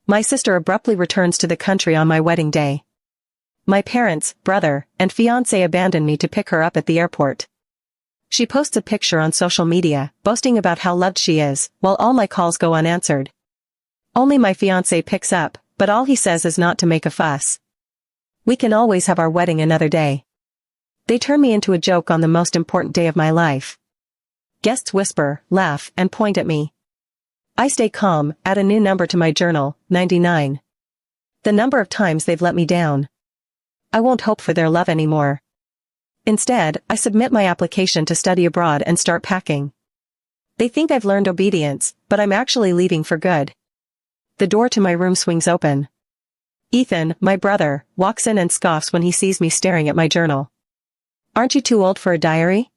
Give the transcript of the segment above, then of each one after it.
My sister abruptly returns to the country on my wedding day. My parents, brother, and fiancé abandon me to pick her up at the airport. She posts a picture on social media, boasting about how loved she is, while all my calls go unanswered. Only my fiancé picks up, but all he says is not to make a fuss. We can always have our wedding another day. They turn me into a joke on the most important day of my life. Guests whisper, laugh, and point at me. I stay calm, add a new number to my journal, 99. The number of times they've let me down. I won't hope for their love anymore. Instead, I submit my application to study abroad and start packing. They think I've learned obedience, but I'm actually leaving for good. The door to my room swings open. Ethan, my brother, walks in and scoffs when he sees me staring at my journal. Aren't you too old for a diary?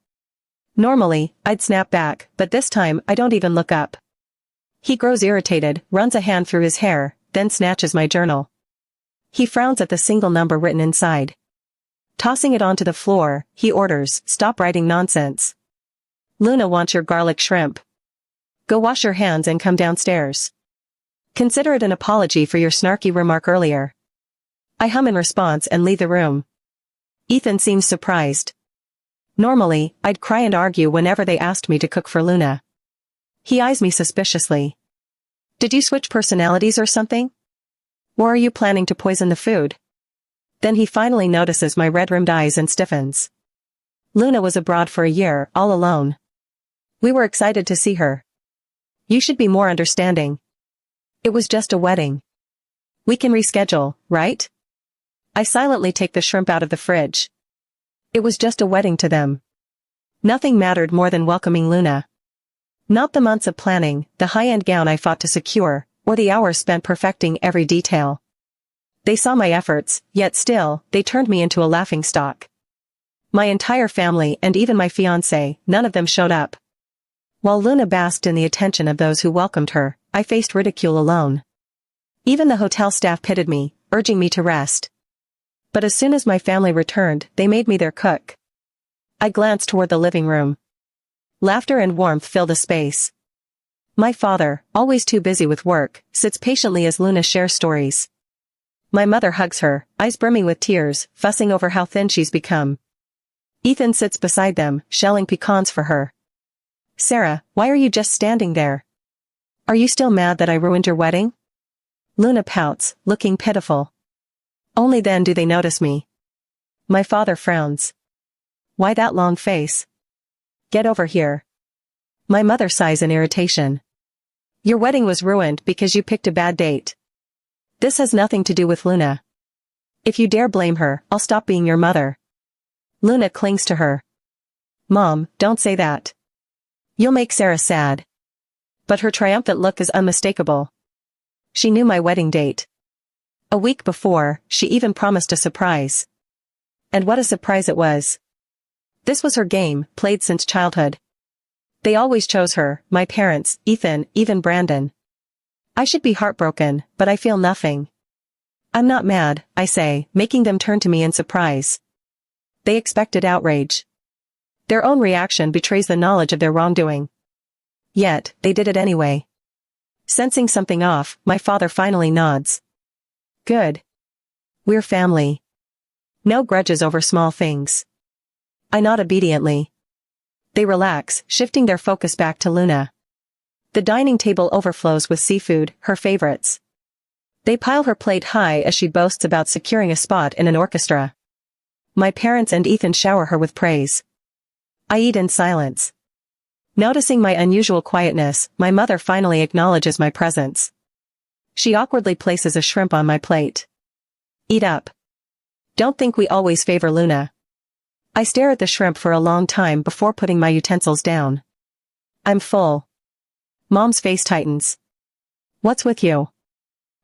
Normally, I'd snap back, but this time I don't even look up. He grows irritated, runs a hand through his hair, then snatches my journal. He frowns at the single number written inside. Tossing it onto the floor, he orders, "Stop writing nonsense. Luna wants your garlic shrimp. Go wash your hands and come downstairs. Consider it an apology for your snarky remark earlier." I hum in response and leave the room. Ethan seems surprised. Normally, I'd cry and argue whenever they asked me to cook for Luna. He eyes me suspiciously. Did you switch personalities or something? Or are you planning to poison the food? Then he finally notices my red-rimmed eyes and stiffens. Luna was abroad for a year, all alone. We were excited to see her. You should be more understanding. It was just a wedding. We can reschedule, right? I silently take the shrimp out of the fridge. It was just a wedding to them. Nothing mattered more than welcoming Luna. Not the months of planning, the high-end gown I fought to secure, or the hours spent perfecting every detail. They saw my efforts, yet still, they turned me into a laughingstock. My entire family and even my fiancé, none of them showed up. While Luna basked in the attention of those who welcomed her, I faced ridicule alone. Even the hotel staff pitied me, urging me to rest. But as soon as my family returned, they made me their cook. I glanced toward the living room. Laughter and warmth fill the space. My father, always too busy with work, sits patiently as Luna shares stories. My mother hugs her, eyes brimming with tears, fussing over how thin she's become. Ethan sits beside them, shelling pecans for her. "Sarah, why are you just standing there? Are you still mad that I ruined your wedding?" Luna pouts, looking pitiful. Only then do they notice me. My father frowns. "Why that long face? Get over here." My mother sighs in irritation. "Your wedding was ruined because you picked a bad date. This has nothing to do with Luna. If you dare blame her, I'll stop being your mother." Luna clings to her. "Mom, don't say that. You'll make Sarah sad." But her triumphant look is unmistakable. She knew my wedding date. A week before, she even promised a surprise. And what a surprise it was. This was her game, played since childhood. They always chose her, my parents, Ethan, even Brandon. I should be heartbroken, but I feel nothing. "I'm not mad," I say, making them turn to me in surprise. They expected outrage. Their own reaction betrays the knowledge of their wrongdoing. Yet, they did it anyway. Sensing something off, my father finally nods. "Good. We're family. No grudges over small things." I nod obediently. They relax, shifting their focus back to Luna. The dining table overflows with seafood, her favorites. They pile her plate high as she boasts about securing a spot in an orchestra. My parents and Ethan shower her with praise. I eat in silence. Noticing my unusual quietness, my mother finally acknowledges my presence. She awkwardly places a shrimp on my plate. "Eat up. Don't think we always favor Luna." I stare at the shrimp for a long time before putting my utensils down. I'm full. Mom's face tightens. "What's with you?"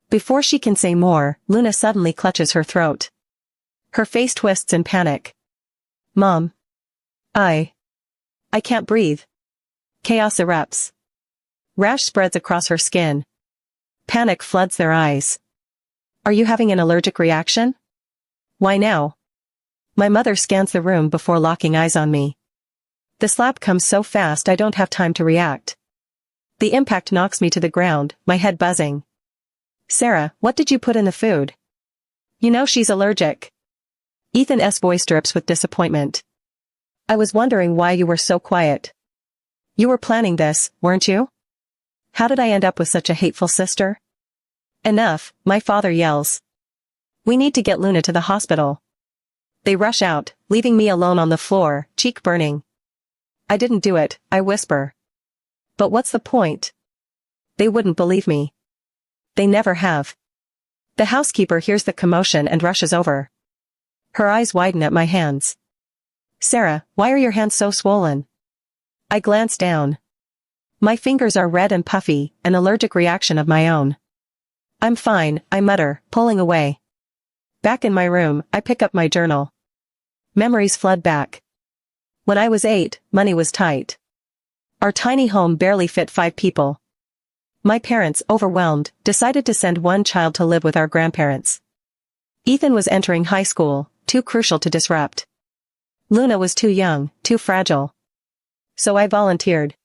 Before she can say more, Luna suddenly clutches her throat. Her face twists in panic. "Mom. I can't breathe." Chaos erupts. Rash spreads across her skin. Panic floods their eyes. "Are you having an allergic reaction?" "Why now?" My mother scans the room before locking eyes on me. The slap comes so fast I don't have time to react. The impact knocks me to the ground, my head buzzing. Sarah, what did you put in the food? You know she's allergic. Ethan's voice drips with disappointment. I was wondering why you were so quiet. You were planning this, weren't you? How did I end up with such a hateful sister? Enough, my father yells. We need to get Luna to the hospital. They rush out, leaving me alone on the floor, cheek burning. I didn't do it, I whisper. But what's the point? They wouldn't believe me. They never have. The housekeeper hears the commotion and rushes over. Her eyes widen at my hands. Sarah, why are your hands so swollen? I glance down. My fingers are red and puffy, an allergic reaction of my own. I'm fine, I mutter, pulling away. Back in my room, I pick up my journal. Memories flood back. When I was 8, money was tight. Our tiny home barely fit 5 people. My parents, overwhelmed, decided to send one child to live with our grandparents. Ethan was entering high school, too crucial to disrupt. Luna was too young, too fragile. So I volunteered.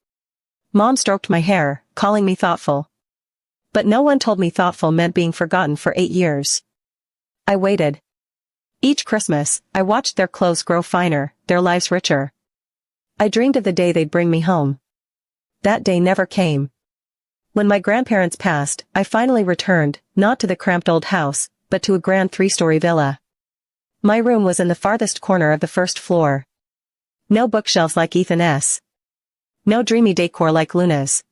Mom stroked my hair, calling me thoughtful. But no one told me thoughtful meant being forgotten for 8 years. I waited. Each Christmas, I watched their clothes grow finer, their lives richer. I dreamed of the day they'd bring me home. That day never came. When my grandparents passed, I finally returned, not to the cramped old house, but to a grand 3-story villa. My room was in the farthest corner of the first floor. No bookshelves like Ethan's. No dreamy decor like Luna's.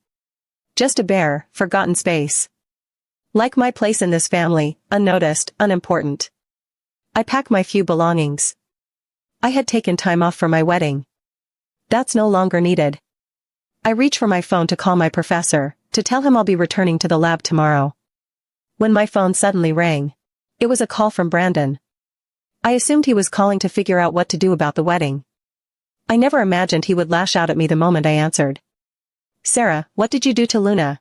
Just a bare, forgotten space. Like my place in this family, unnoticed, unimportant. I pack my few belongings. I had taken time off for my wedding. That's no longer needed. I reach for my phone to call my professor, to tell him I'll be returning to the lab tomorrow. When my phone suddenly rang. It was a call from Brandon. I assumed he was calling to figure out what to do about the wedding. I never imagined he would lash out at me the moment I answered. Sarah, what did you do to Luna?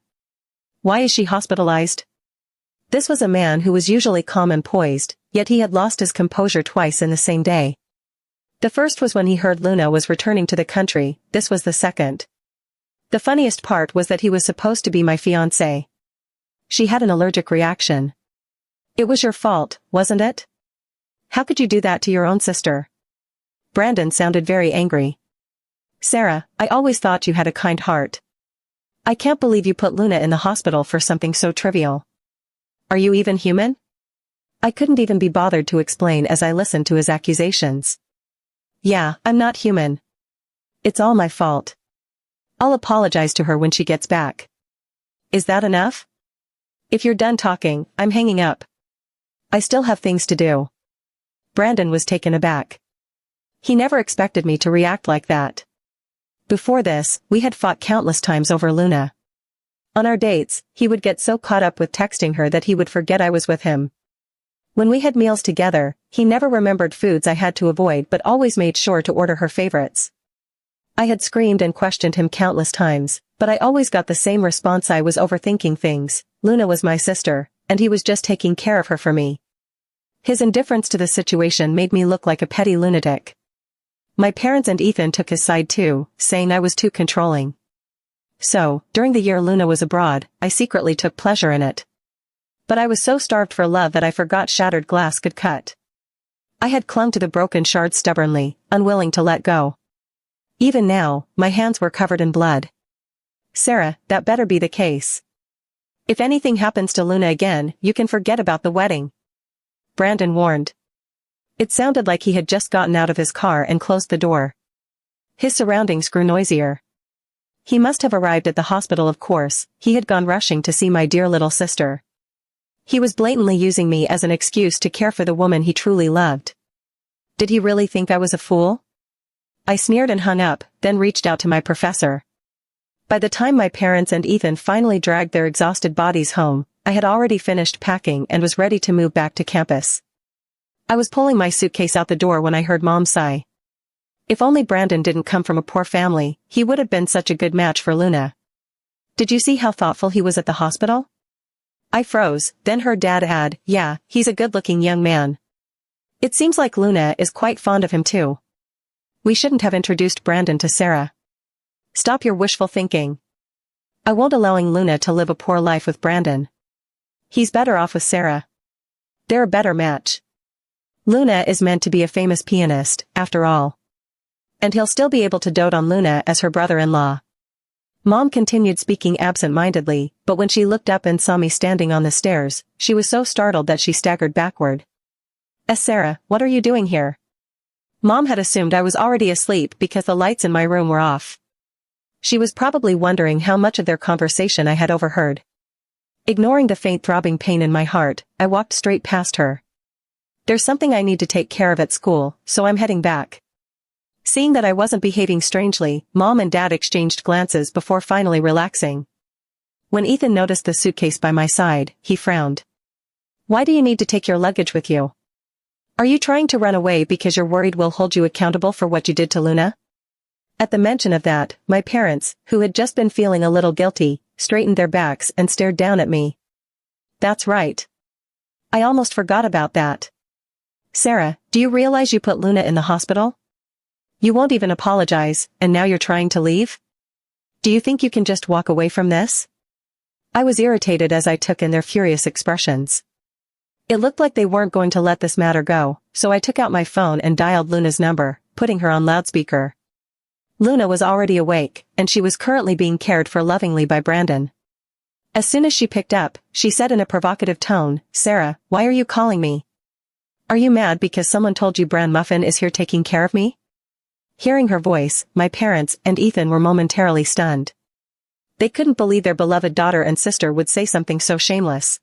Why is she hospitalized? This was a man who was usually calm and poised, yet he had lost his composure twice in the same day. The first was when he heard Luna was returning to the country, this was the second. The funniest part was that he was supposed to be my fiancé. She had an allergic reaction. It was your fault, wasn't it? How could you do that to your own sister? Brandon sounded very angry. Sarah, I always thought you had a kind heart. I can't believe you put Luna in the hospital for something so trivial. Are you even human? I couldn't even be bothered to explain as I listened to his accusations. Yeah, I'm not human. It's all my fault. I'll apologize to her when she gets back. Is that enough? If you're done talking, I'm hanging up. I still have things to do. Brandon was taken aback. He never expected me to react like that. Before this, we had fought countless times over Luna. On our dates, he would get so caught up with texting her that he would forget I was with him. When we had meals together, he never remembered foods I had to avoid but always made sure to order her favorites. I had screamed and questioned him countless times, but I always got the same response: I was overthinking things. Luna was my sister, and he was just taking care of her for me. His indifference to the situation made me look like a petty lunatic. My parents and Ethan took his side too, saying I was too controlling. So, during the year Luna was abroad, I secretly took pleasure in it. But I was so starved for love that I forgot shattered glass could cut. I had clung to the broken shards stubbornly, unwilling to let go. Even now, my hands were covered in blood. Sarah, that better be the case. If anything happens to Luna again, you can forget about the wedding. Brandon warned. It sounded like he had just gotten out of his car and closed the door. His surroundings grew noisier. He must have arrived at the hospital, of course. He had gone rushing to see my dear little sister. He was blatantly using me as an excuse to care for the woman he truly loved. Did he really think I was a fool? I sneered and hung up, then reached out to my professor. By the time my parents and Ethan finally dragged their exhausted bodies home, I had already finished packing and was ready to move back to campus. I was pulling my suitcase out the door when I heard Mom sigh. If only Brandon didn't come from a poor family, he would have been such a good match for Luna. Did you see how thoughtful he was at the hospital? I froze, then heard Dad add, yeah, he's a good-looking young man. It seems like Luna is quite fond of him too. We shouldn't have introduced Brandon to Sarah. Stop your wishful thinking. I won't allowing Luna to live a poor life with Brandon. He's better off with Sarah. They're a better match. Luna is meant to be a famous pianist, after all. And he'll still be able to dote on Luna as her brother-in-law. Mom continued speaking absent-mindedly, but when she looked up and saw me standing on the stairs, she was so startled that she staggered backward. Sarah, what are you doing here? Mom had assumed I was already asleep because the lights in my room were off. She was probably wondering how much of their conversation I had overheard. Ignoring the faint throbbing pain in my heart, I walked straight past her. There's something I need to take care of at school, so I'm heading back. Seeing that I wasn't behaving strangely, Mom and Dad exchanged glances before finally relaxing. When Ethan noticed the suitcase by my side, he frowned. Why do you need to take your luggage with you? Are you trying to run away because you're worried we'll hold you accountable for what you did to Luna? At the mention of that, my parents, who had just been feeling a little guilty, straightened their backs and stared down at me. That's right. I almost forgot about that. Sarah, do you realize you put Luna in the hospital? You won't even apologize, and now you're trying to leave? Do you think you can just walk away from this? I was irritated as I took in their furious expressions. It looked like they weren't going to let this matter go, so I took out my phone and dialed Luna's number, putting her on loudspeaker. Luna was already awake, and she was currently being cared for lovingly by Brandon. As soon as she picked up, she said in a provocative tone, Sarah, why are you calling me? Are you mad because someone told you Bran Muffin is here taking care of me? Hearing her voice, my parents and Ethan were momentarily stunned. They couldn't believe their beloved daughter and sister would say something so shameless.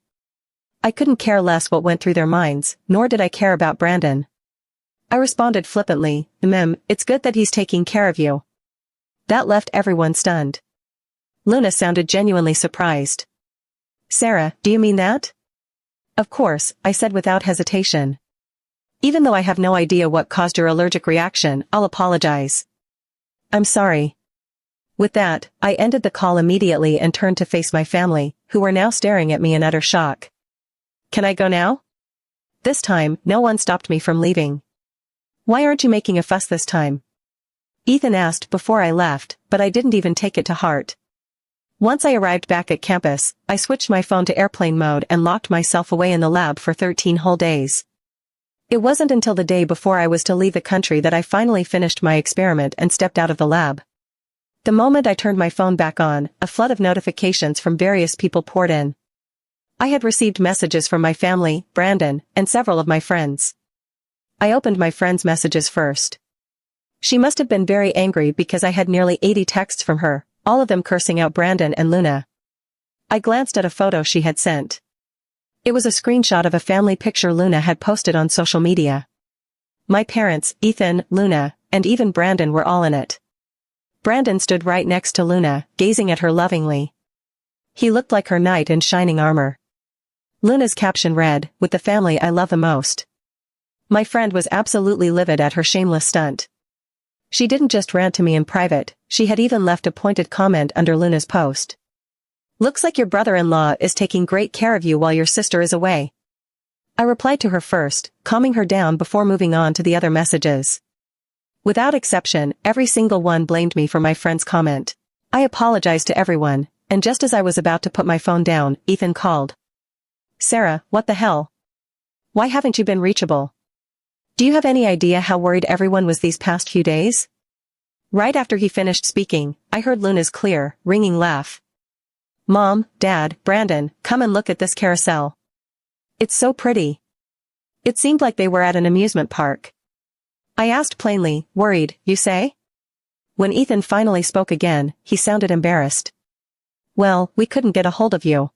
I couldn't care less what went through their minds, nor did I care about Brandon. I responded flippantly, it's good that he's taking care of you. That left everyone stunned. Luna sounded genuinely surprised. Sarah, do you mean that? Of course, I said without hesitation. Even though I have no idea what caused your allergic reaction, I'll apologize. I'm sorry. With that, I ended the call immediately and turned to face my family, who were now staring at me in utter shock. Can I go now? This time, no one stopped me from leaving. Why aren't you making a fuss this time? Ethan asked before I left, but I didn't even take it to heart. Once I arrived back at campus, I switched my phone to airplane mode and locked myself away in the lab for 13 whole days. It wasn't until the day before I was to leave the country that I finally finished my experiment and stepped out of the lab. The moment I turned my phone back on, a flood of notifications from various people poured in. I had received messages from my family, Brandon, and several of my friends. I opened my friend's messages first. She must have been very angry because I had nearly 80 texts from her, all of them cursing out Brandon and Luna. I glanced at a photo she had sent. It was a screenshot of a family picture Luna had posted on social media. My parents, Ethan, Luna, and even Brandon were all in it. Brandon stood right next to Luna, gazing at her lovingly. He looked like her knight in shining armor. Luna's caption read, with the family I love the most. My friend was absolutely livid at her shameless stunt. She didn't just rant to me in private, she had even left a pointed comment under Luna's post. Looks like your brother-in-law is taking great care of you while your sister is away. I replied to her first, calming her down before moving on to the other messages. Without exception, every single one blamed me for my friend's comment. I apologized to everyone, and just as I was about to put my phone down, Ethan called. Sarah, what the hell? Why haven't you been reachable? Do you have any idea how worried everyone was these past few days? Right after he finished speaking, I heard Luna's clear, ringing laugh. Mom, Dad, Brandon, come and look at this carousel. It's so pretty. It seemed like they were at an amusement park. I asked plainly, worried, you say? When Ethan finally spoke again, he sounded embarrassed. Well, we couldn't get a hold of you.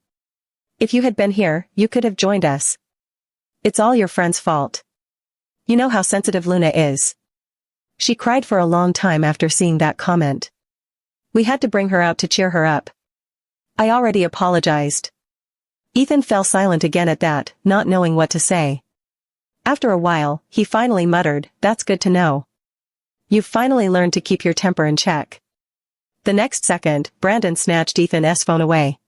If you had been here, you could have joined us. It's all your friend's fault. You know how sensitive Luna is. She cried for a long time after seeing that comment. We had to bring her out to cheer her up. I already apologized. Ethan fell silent again at that, not knowing what to say. After a while, he finally muttered, "That's good to know. You've finally learned to keep your temper in check." The next second, Brandon snatched Ethan's phone away.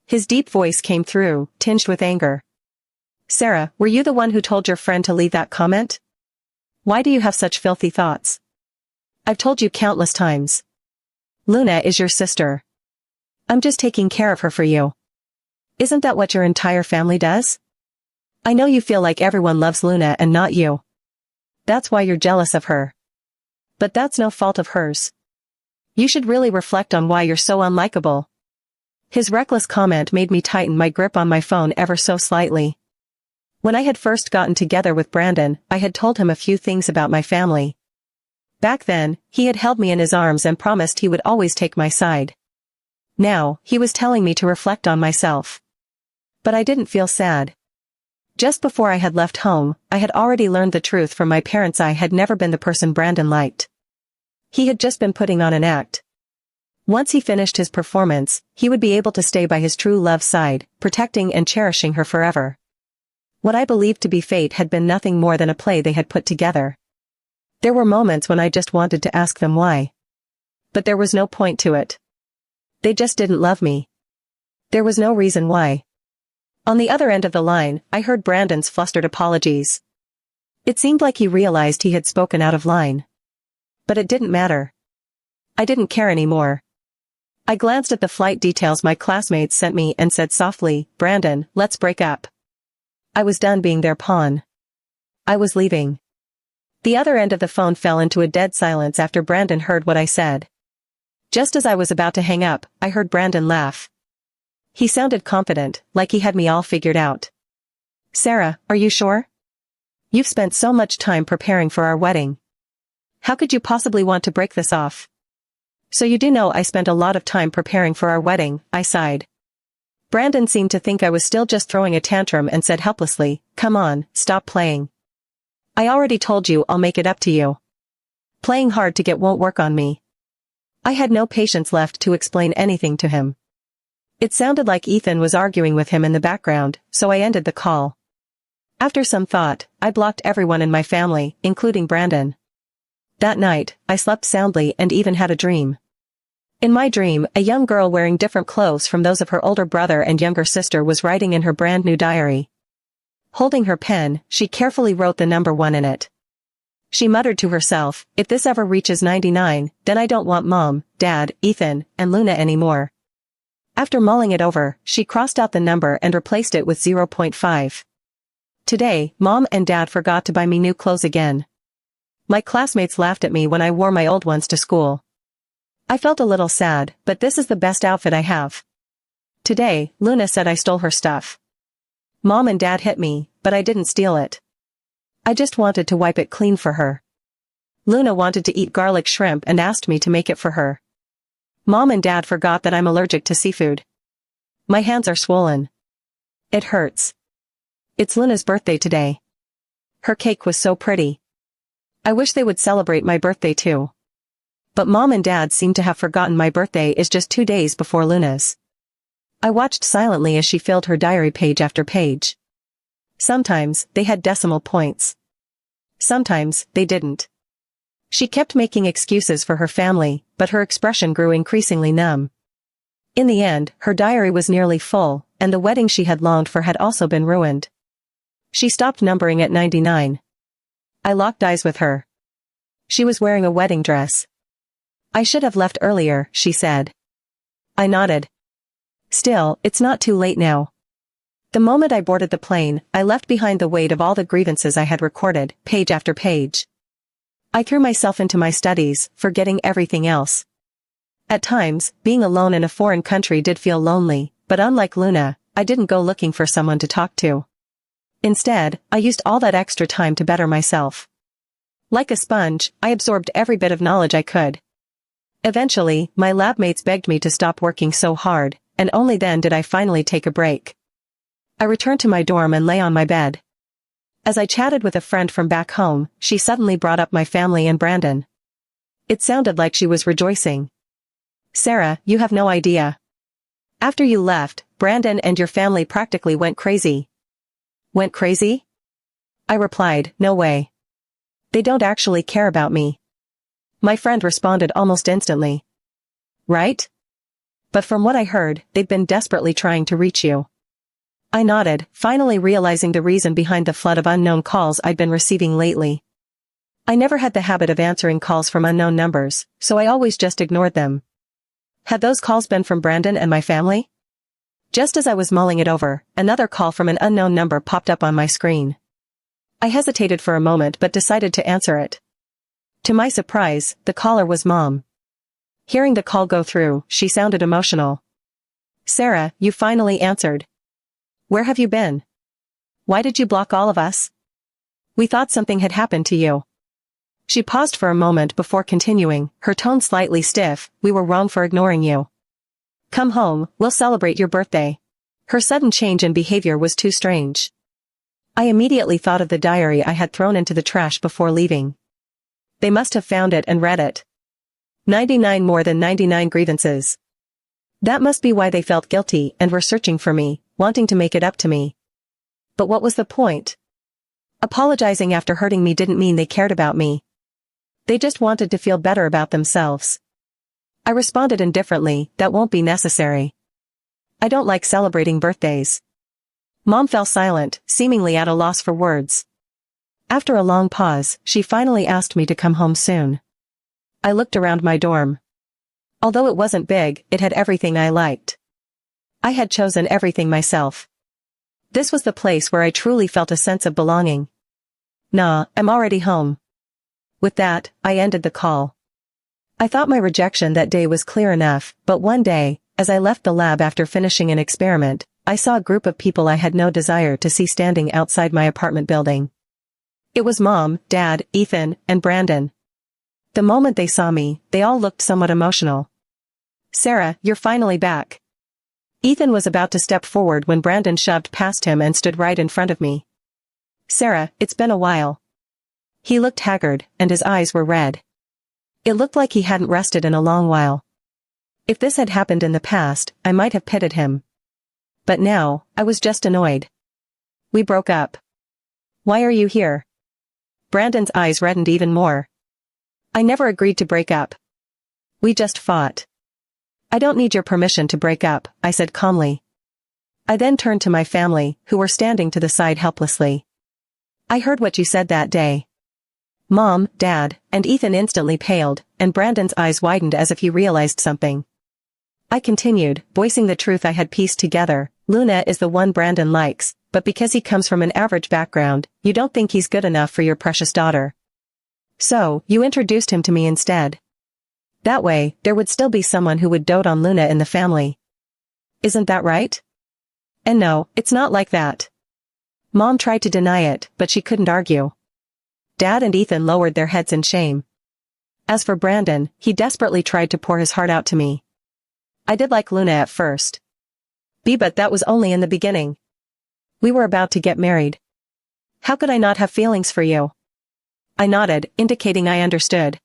His deep voice came through, tinged with anger. Sarah, were you the one who told your friend to leave that comment? Why do you have such filthy thoughts? I've told you countless times. Luna is your sister. I'm just taking care of her for you. Isn't that what your entire family does? I know you feel like everyone loves Luna and not you. That's why you're jealous of her. But that's no fault of hers. You should really reflect on why you're so unlikable. His reckless comment made me tighten my grip on my phone ever so slightly. When I had first gotten together with Brandon, I had told him a few things about my family. Back then, he had held me in his arms and promised he would always take my side. Now, he was telling me to reflect on myself. But I didn't feel sad. Just before I had left home, I had already learned the truth from my parents. I had never been the person Brandon liked. He had just been putting on an act. Once he finished his performance, he would be able to stay by his true love's side, protecting and cherishing her forever. What I believed to be fate had been nothing more than a play they had put together. There were moments when I just wanted to ask them why. But there was no point to it. They just didn't love me. There was no reason why. On the other end of the line, I heard Brandon's flustered apologies. It seemed like he realized he had spoken out of line. But it didn't matter. I didn't care anymore. I glanced at the flight details my classmates sent me and said softly, "Brandon, let's break up." I was done being their pawn. I was leaving. The other end of the phone fell into a dead silence after Brandon heard what I said. Just as I was about to hang up, I heard Brandon laugh. He sounded confident, like he had me all figured out. "Sarah, are you sure? You've spent so much time preparing for our wedding. How could you possibly want to break this off?" "So you do know I spent a lot of time preparing for our wedding," I sighed. Brandon seemed to think I was still just throwing a tantrum and said helplessly, "Come on, stop playing. I already told you I'll make it up to you. Playing hard to get won't work on me." I had no patience left to explain anything to him. It sounded like Ethan was arguing with him in the background, so I ended the call. After some thought, I blocked everyone in my family, including Brandon. That night, I slept soundly and even had a dream. In my dream, a young girl wearing different clothes from those of her older brother and younger sister was writing in her brand new diary. Holding her pen, she carefully wrote the number 1 in it. She muttered to herself, "If this ever reaches 99, then I don't want Mom, Dad, Ethan, and Luna anymore." After mulling it over, she crossed out the number and replaced it with 0.5. Today, Mom and Dad forgot to buy me new clothes again. My classmates laughed at me when I wore my old ones to school. I felt a little sad, but this is the best outfit I have. Today, Luna said I stole her stuff. Mom and Dad hit me, but I didn't steal it. I just wanted to wipe it clean for her. Luna wanted to eat garlic shrimp and asked me to make it for her. Mom and Dad forgot that I'm allergic to seafood. My hands are swollen. It hurts. It's Luna's birthday today. Her cake was so pretty. I wish they would celebrate my birthday too. But Mom and Dad seem to have forgotten my birthday is just 2 days before Luna's. I watched silently as she filled her diary page after page. Sometimes, they had decimal points. Sometimes, they didn't. She kept making excuses for her family, but her expression grew increasingly numb. In the end, her diary was nearly full, and the wedding she had longed for had also been ruined. She stopped numbering at 99. I locked eyes with her. She was wearing a wedding dress. "I should have left earlier," she said. I nodded. "Still, it's not too late now." The moment I boarded the plane, I left behind the weight of all the grievances I had recorded, page after page. I threw myself into my studies, forgetting everything else. At times, being alone in a foreign country did feel lonely, but unlike Luna, I didn't go looking for someone to talk to. Instead, I used all that extra time to better myself. Like a sponge, I absorbed every bit of knowledge I could. Eventually, my lab mates begged me to stop working so hard, and only then did I finally take a break. I returned to my dorm and lay on my bed. As I chatted with a friend from back home, she suddenly brought up my family and Brandon. It sounded like she was rejoicing. "Sarah, you have no idea. After you left, Brandon and your family practically went crazy." "Went crazy?" I replied, "No way. They don't actually care about me." My friend responded almost instantly. "Right? But from what I heard, they've been desperately trying to reach you." I nodded, finally realizing the reason behind the flood of unknown calls I'd been receiving lately. I never had the habit of answering calls from unknown numbers, so I always just ignored them. Had those calls been from Brandon and my family? Just as I was mulling it over, another call from an unknown number popped up on my screen. I hesitated for a moment but decided to answer it. To my surprise, the caller was Mom. Hearing the call go through, she sounded emotional. "Sarah, you finally answered. Where have you been? Why did you block all of us? We thought something had happened to you." She paused for a moment before continuing, her tone slightly stiff. "We were wrong for ignoring you. Come home, we'll celebrate your birthday." Her sudden change in behavior was too strange. I immediately thought of the diary I had thrown into the trash before leaving. They must have found it and read it. 99 more than 99 grievances. That must be why they felt guilty and were searching for me, wanting to make it up to me. But what was the point? Apologizing after hurting me didn't mean they cared about me. They just wanted to feel better about themselves. I responded indifferently, "That won't be necessary. I don't like celebrating birthdays." Mom fell silent, seemingly at a loss for words. After a long pause, she finally asked me to come home soon. I looked around my dorm. Although it wasn't big, it had everything I liked. I had chosen everything myself. This was the place where I truly felt a sense of belonging. "Nah, I'm already home." With that, I ended the call. I thought my rejection that day was clear enough, but one day, as I left the lab after finishing an experiment, I saw a group of people I had no desire to see standing outside my apartment building. It was Mom, Dad, Ethan, and Brandon. The moment they saw me, they all looked somewhat emotional. "Sarah, you're finally back." Ethan was about to step forward when Brandon shoved past him and stood right in front of me. "Sarah, it's been a while." He looked haggard, and his eyes were red. It looked like he hadn't rested in a long while. If this had happened in the past, I might have pitied him. But now, I was just annoyed. "We broke up." "Why are you here?" Brandon's eyes reddened even more. "I never agreed to break up. We just fought." "I don't need your permission to break up," I said calmly. I then turned to my family, who were standing to the side helplessly. "I heard what you said that day." Mom, Dad, and Ethan instantly paled, and Brandon's eyes widened as if he realized something. I continued, voicing the truth I had pieced together. "Luna is the one Brandon likes, but because he comes from an average background, you don't think he's good enough for your precious daughter. So, you introduced him to me instead. That way, there would still be someone who would dote on Luna in the family. Isn't that right?" "And no, it's not like that." Mom tried to deny it, but she couldn't argue. Dad and Ethan lowered their heads in shame. As for Brandon, he desperately tried to pour his heart out to me. "I did like Luna at first. But that was only in the beginning. We were about to get married. How could I not have feelings for you?" I nodded, indicating I understood.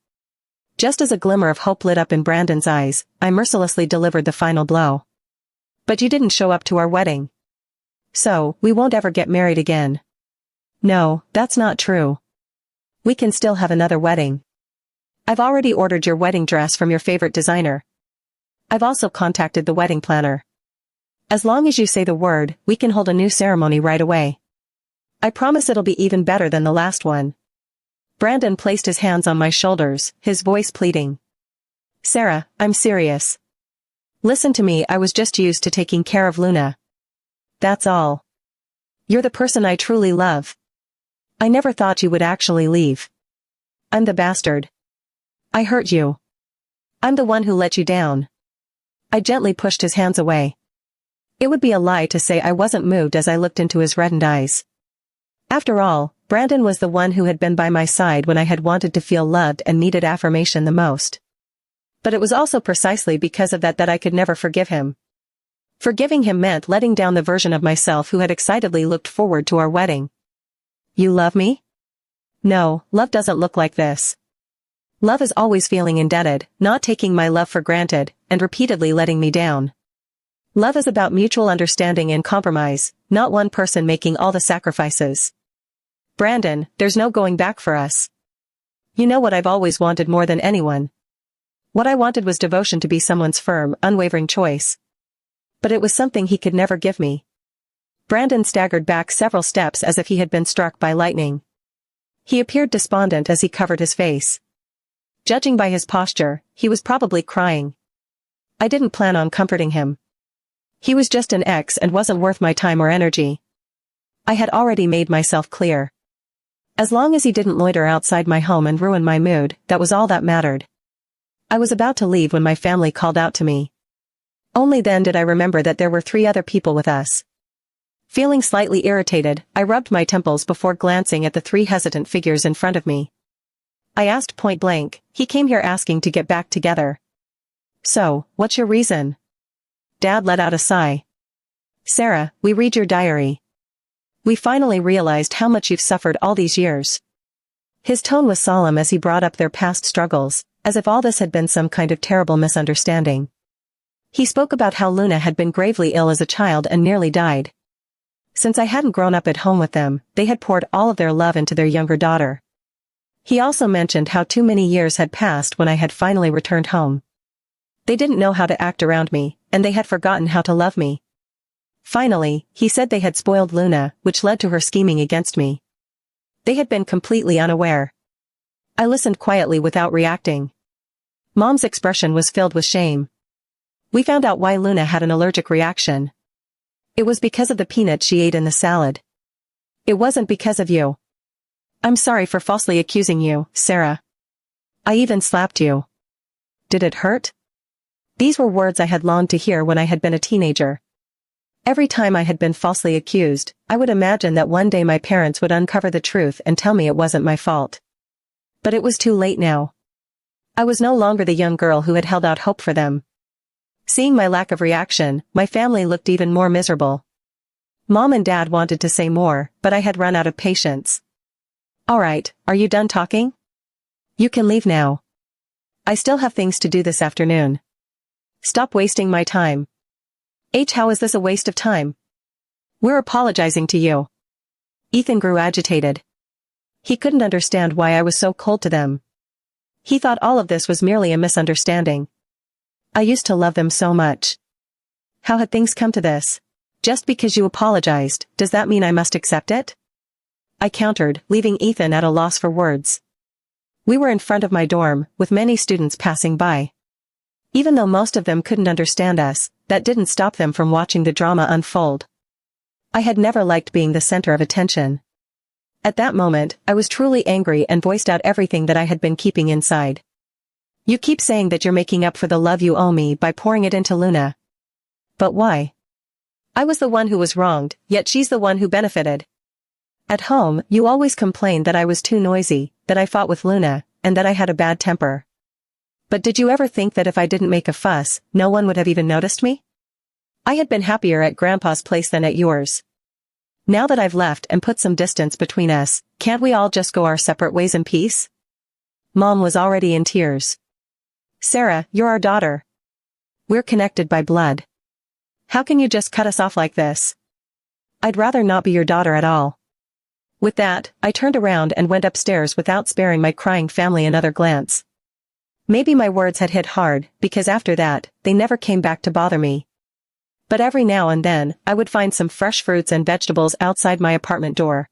Just as a glimmer of hope lit up in Brandon's eyes, I mercilessly delivered the final blow. "But you didn't show up to our wedding. So, we won't ever get married again." "No, that's not true. We can still have another wedding. I've already ordered your wedding dress from your favorite designer. I've also contacted the wedding planner. As long as you say the word, we can hold a new ceremony right away. I promise it'll be even better than the last one." Brandon placed his hands on my shoulders, his voice pleading. "Sarah, I'm serious. Listen to me, I was just used to taking care of Luna. That's all. You're the person I truly love. I never thought you would actually leave. I'm the bastard. I hurt you. I'm the one who let you down." I gently pushed his hands away. It would be a lie to say I wasn't moved as I looked into his reddened eyes. After all, Brandon was the one who had been by my side when I had wanted to feel loved and needed affirmation the most. But it was also precisely because of that I could never forgive him. Forgiving him meant letting down the version of myself who had excitedly looked forward to our wedding. "You love me?" "No, love doesn't look like this. Love is always feeling indebted, not taking my love for granted, and repeatedly letting me down. Love is about mutual understanding and compromise, not one person making all the sacrifices. Brandon, there's no going back for us. You know what I've always wanted more than anyone. What I wanted was devotion, to be someone's firm, unwavering choice. But it was something he could never give me." Brandon staggered back several steps as if he had been struck by lightning. He appeared despondent as he covered his face. Judging by his posture, he was probably crying. I didn't plan on comforting him. He was just an ex and wasn't worth my time or energy. I had already made myself clear. As long as he didn't loiter outside my home and ruin my mood, that was all that mattered. I was about to leave when my family called out to me. Only then did I remember that there were 3 other people with us. Feeling slightly irritated, I rubbed my temples before glancing at the 3 hesitant figures in front of me. I asked point blank, "He came here asking to get back together. So, what's your reason?" Dad let out a sigh. "Sarah, we read your diary. We finally realized how much you've suffered all these years." His tone was solemn as he brought up their past struggles, as if all this had been some kind of terrible misunderstanding. He spoke about how Luna had been gravely ill as a child and nearly died. Since I hadn't grown up at home with them, they had poured all of their love into their younger daughter. He also mentioned how too many years had passed when I had finally returned home. They didn't know how to act around me, and they had forgotten how to love me. Finally, he said they had spoiled Luna, which led to her scheming against me. They had been completely unaware. I listened quietly without reacting. Mom's expression was filled with shame. We found out why Luna had an allergic reaction. It was because of the peanuts she ate in the salad. It wasn't because of you. I'm sorry for falsely accusing you, Sarah. I even slapped you. Did it hurt? These were words I had longed to hear when I had been a teenager. Every time I had been falsely accused, I would imagine that one day my parents would uncover the truth and tell me it wasn't my fault. But it was too late now. I was no longer the young girl who had held out hope for them. Seeing my lack of reaction, my family looked even more miserable. Mom and Dad wanted to say more, but I had run out of patience. "All right, are you done talking? You can leave now. I still have things to do this afternoon. Stop wasting my time." How is this a waste of time? We're apologizing to you." Ethan grew agitated. He couldn't understand why I was so cold to them. He thought all of this was merely a misunderstanding. I used to love them so much. How had things come to this? Just because you apologized, does that mean I must accept it? I countered, leaving Ethan at a loss for words. We were in front of my dorm, with many students passing by. Even though most of them couldn't understand us, that didn't stop them from watching the drama unfold. I had never liked being the center of attention. At that moment, I was truly angry and voiced out everything that I had been keeping inside. "You keep saying that you're making up for the love you owe me by pouring it into Luna. But why? I was the one who was wronged, yet she's the one who benefited. At home, you always complained that I was too noisy, that I fought with Luna, and that I had a bad temper. But did you ever think that if I didn't make a fuss, no one would have even noticed me? I had been happier at Grandpa's place than at yours. Now that I've left and put some distance between us, can't we all just go our separate ways in peace?" Mom was already in tears. "Sarah, you're our daughter. We're connected by blood. How can you just cut us off like this? I'd rather not be your daughter at all." With that, I turned around and went upstairs without sparing my crying family another glance. Maybe my words had hit hard, because after that, they never came back to bother me. But every now and then, I would find some fresh fruits and vegetables outside my apartment door.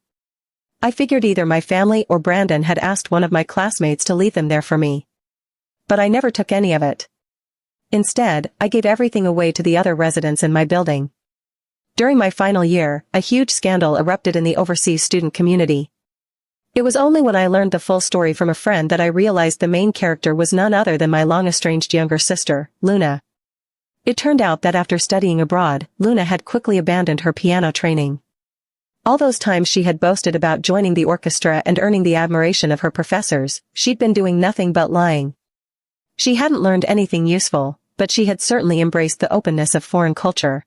I figured either my family or Brandon had asked one of my classmates to leave them there for me. But I never took any of it. Instead, I gave everything away to the other residents in my building. During my final year, a huge scandal erupted in the overseas student community. It was only when I learned the full story from a friend that I realized the main character was none other than my long-estranged younger sister, Luna. It turned out that after studying abroad, Luna had quickly abandoned her piano training. All those times she had boasted about joining the orchestra and earning the admiration of her professors, she'd been doing nothing but lying. She hadn't learned anything useful, but she had certainly embraced the openness of foreign culture.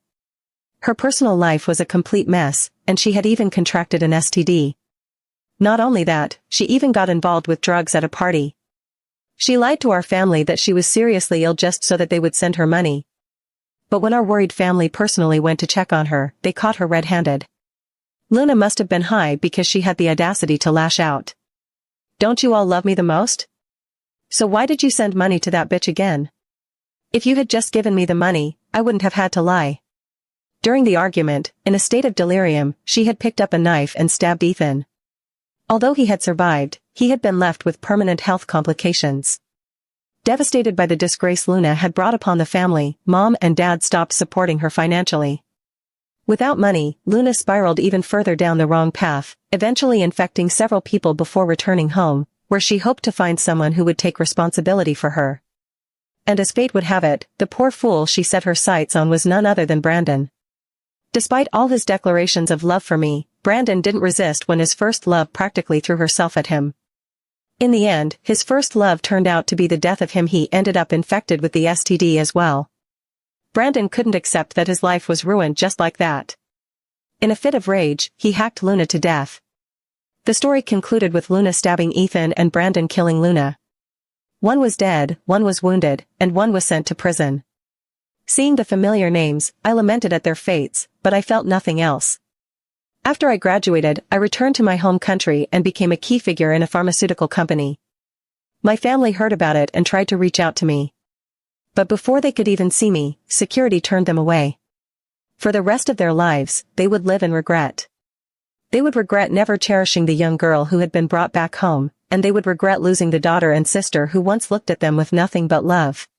Her personal life was a complete mess, and she had even contracted an STD. Not only that, she even got involved with drugs at a party. She lied to our family that she was seriously ill just so that they would send her money. But when our worried family personally went to check on her, they caught her red-handed. Luna must have been high because she had the audacity to lash out. "Don't you all love me the most? So why did you send money to that bitch again? If you had just given me the money, I wouldn't have had to lie." During the argument, in a state of delirium, she had picked up a knife and stabbed Ethan. Although he had survived, he had been left with permanent health complications. Devastated by the disgrace Luna had brought upon the family, Mom and Dad stopped supporting her financially. Without money, Luna spiraled even further down the wrong path, eventually infecting several people before returning home, where she hoped to find someone who would take responsibility for her. And as fate would have it, the poor fool she set her sights on was none other than Brandon. Despite all his declarations of love for me, Brandon didn't resist when his first love practically threw herself at him. In the end, his first love turned out to be the death of him. He ended up infected with the STD as well. Brandon couldn't accept that his life was ruined just like that. In a fit of rage, he hacked Luna to death. The story concluded with Luna stabbing Ethan and Brandon killing Luna. One was dead, one was wounded, and one was sent to prison. Seeing the familiar names, I lamented at their fates, but I felt nothing else. After I graduated, I returned to my home country and became a key figure in a pharmaceutical company. My family heard about it and tried to reach out to me. But before they could even see me, security turned them away. For the rest of their lives, they would live in regret. They would regret never cherishing the young girl who had been brought back home, and they would regret losing the daughter and sister who once looked at them with nothing but love.